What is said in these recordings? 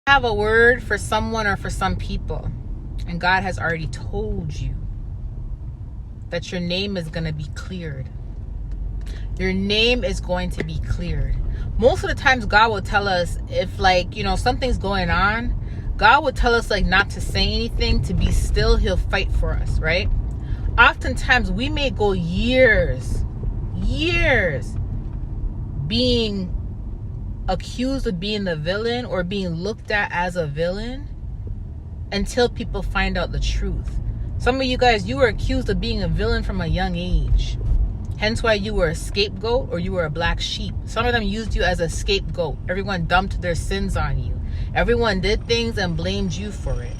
Have a word for someone or for some people, and God has already told you that your name is going to be cleared. Your name is going to be cleared. Most of the times God will tell us if something's going on, God will tell us not to say anything, to be still. He'll fight for us, right? Oftentimes we may go years being accused of being the villain or being looked at as a villain until people find out the truth. Some of you guys, you were accused of being a villain from a young age. Hence why you were a scapegoat or you were a black sheep. Some of them used you as a scapegoat. Everyone dumped their sins on you. Everyone did things and blamed you for it.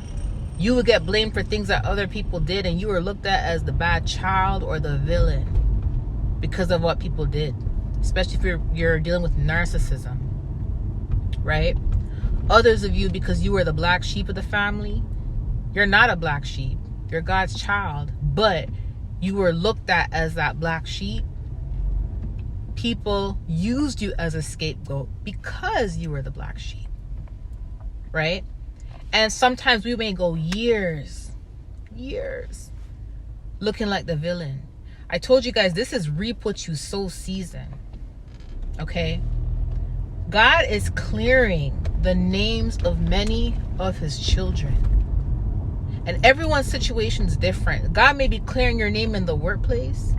You would get blamed for things that other people did, and you were looked at as the bad child or the villain because of what people did. Especially if you're dealing with narcissism, right? Others of you, because you were the black sheep of the family, you're not a black sheep. You're God's child, but you were looked at as that black sheep. People used you as a scapegoat because you were the black sheep, right? And sometimes we may go years looking like the villain. I told you guys, this is reap what you sow season. Okay? God is clearing the names of many of his children. And everyone's situation is different. God may be clearing your name in the workplace.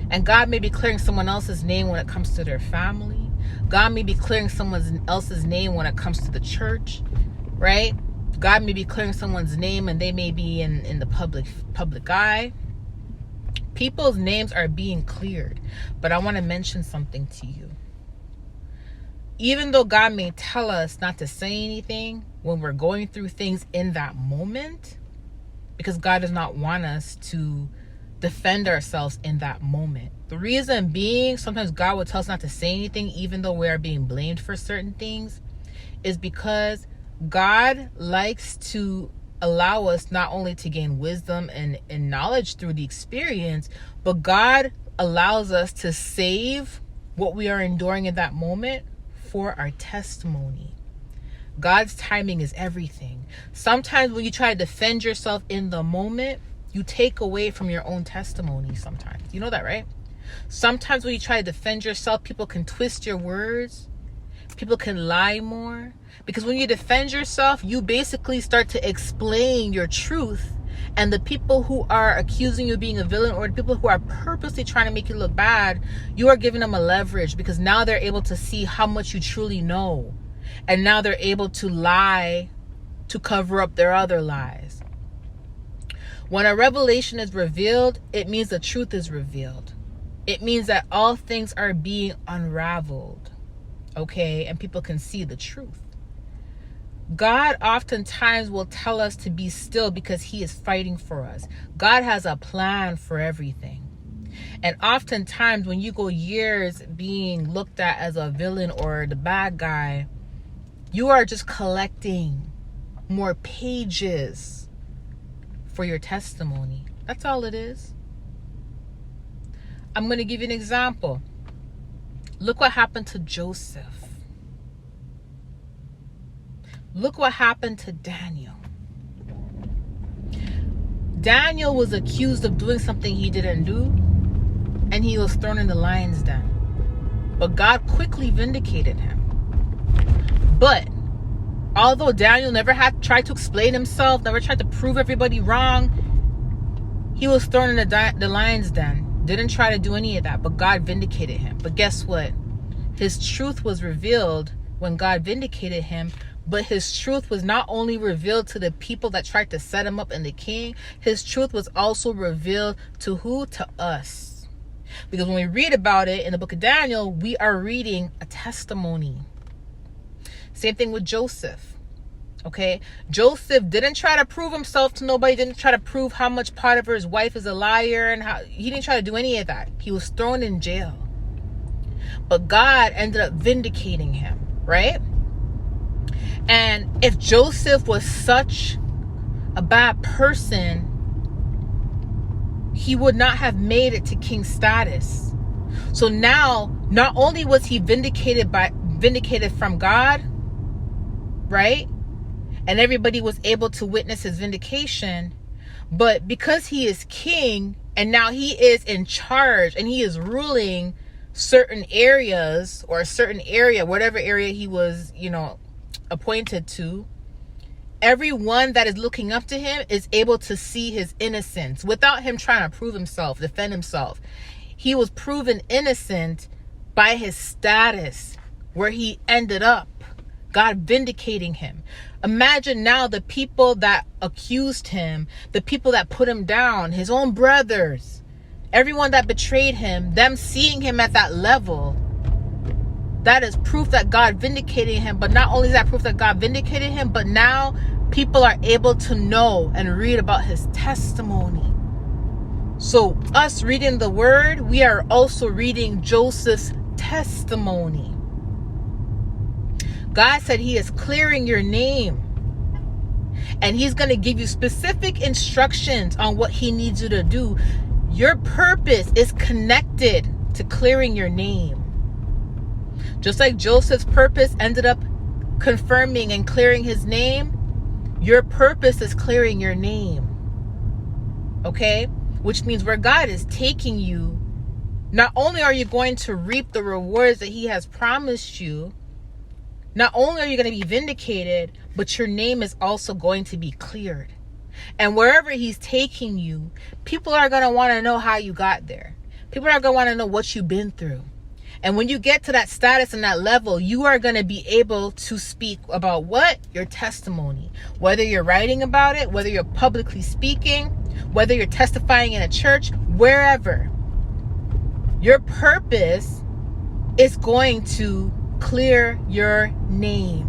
And God may be clearing someone else's name when it comes to their family. God may be clearing someone else's name when it comes to the church. Right? God may be clearing someone's name and they may be in the public eye. People's names are being cleared. But I want to mention something to you. Even though God may tell us not to say anything when we're going through things in that moment, because God does not want us to defend ourselves in that moment. The reason being, sometimes God will tell us not to say anything even though we are being blamed for certain things, is because God likes to allow us not only to gain wisdom and knowledge through the experience, but God allows us to save what we are enduring in that moment for our testimony. God's timing is everything. Sometimes when you try to defend yourself in the moment, you take away from your own testimony sometimes. You know that, right? Sometimes when you try to defend yourself, people can twist your words. People can lie more. Because when you defend yourself, you basically start to explain your truth. And the people who are accusing you of being a villain, or the people who are purposely trying to make you look bad, you are giving them a leverage, because now they're able to see how much you truly know. And now they're able to lie to cover up their other lies. When a revelation is revealed, it means the truth is revealed. It means that all things are being unraveled. Okay? And people can see the truth. God oftentimes will tell us to be still because he is fighting for us. God has a plan for everything. And oftentimes when you go years being looked at as a villain or the bad guy, you are just collecting more pages for your testimony. That's all it is. I'm going to give you an example. Look what happened to Joseph. Look what happened to Daniel. Daniel was accused of doing something he didn't do, and he was thrown in the lion's den. But God quickly vindicated him. But although Daniel never had tried to explain himself, never tried to prove everybody wrong, he was thrown in the lion's den. Didn't try to do any of that, but God vindicated him. But guess what? His truth was revealed when God vindicated him. But his truth was not only revealed to the people that tried to set him up in the king, his truth was also revealed to who? To us. Because when we read about it in the book of Daniel, we are reading a testimony. Same thing with Joseph. Okay? Joseph didn't try to prove himself to nobody, didn't try to prove how much Potiphar's wife is a liar, and how he didn't try to do any of that. He was thrown in jail. But God ended up vindicating him, right? And if Joseph was such a bad person, he would not have made it to king status. So now, not only was he vindicated from God, right? and everybody was able to witness his vindication. But because he is king, and now he is in charge, and he is ruling certain areas, or a certain area, whatever area he was, appointed to, everyone that is looking up to him is able to see his innocence without him trying to prove himself, defend himself. He was proven innocent by his status, where he ended up, God vindicating him. Imagine now the people that accused him, the people that put him down, his own brothers, everyone that betrayed him, them seeing him at that level. That is proof that God vindicated him. But not only is that proof that God vindicated him, but now people are able to know and read about his testimony. So us reading the word, we are also reading Joseph's testimony. God said he is clearing your name, and he's going to give you specific instructions on what he needs you to do. Your purpose is connected to clearing your name. Just like Joseph's purpose ended up confirming and clearing his name, your purpose is clearing your name. Okay? Which means where God is taking you, not only are you going to reap the rewards that he has promised you, not only are you going to be vindicated, but your name is also going to be cleared. And wherever he's taking you, people are going to want to know how you got there. People are going to want to know what you've been through. And when you get to that status and that level, you are going to be able to speak about what? Your testimony. Whether you're writing about it, whether you're publicly speaking, whether you're testifying in a church, wherever. Your purpose is going to clear your name.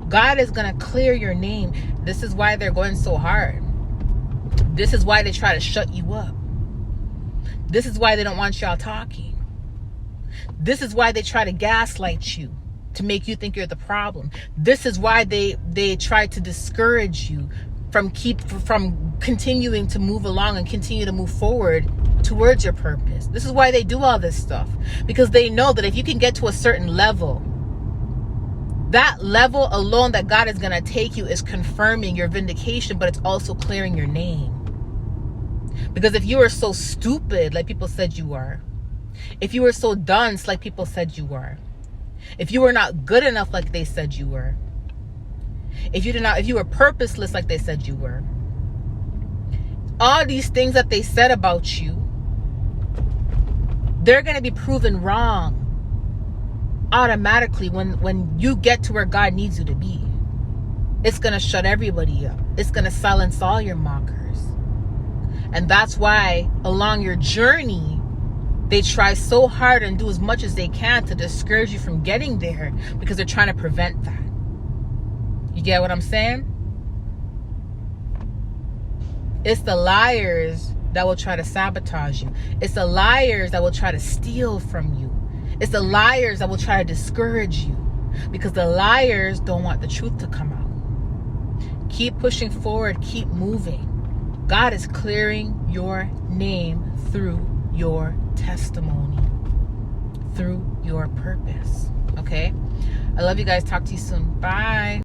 God is going to clear your name. This is why they're going so hard. This is why they try to shut you up. This is why they don't want y'all talking. This is why they try to gaslight you, to make you think you're the problem. This is why they try to discourage you from continuing to move along and continue to move forward towards your purpose. This is why they do all this stuff, because they know that if you can get to a certain level, that level alone that God is going to take you is confirming your vindication, but it's also clearing your name. Because if you are so stupid, like people said you are, if you were so dunce, like people said you were, if you were not good enough, like they said you were, if you were purposeless, like they said you were, all these things that they said about you, they're going to be proven wrong automatically when you get to where God needs you to be. It's going to shut everybody up. It's going to silence all your mockers. And that's why along your journey, they try so hard and do as much as they can to discourage you from getting there, because they're trying to prevent that. You get what I'm saying? It's the liars that will try to sabotage you. It's the liars that will try to steal from you. It's the liars that will try to discourage you, because the liars don't want the truth to come out. Keep pushing forward. Keep moving. God is clearing your name through your testimony, through your purpose. Okay? I love you guys. Talk to you soon. Bye.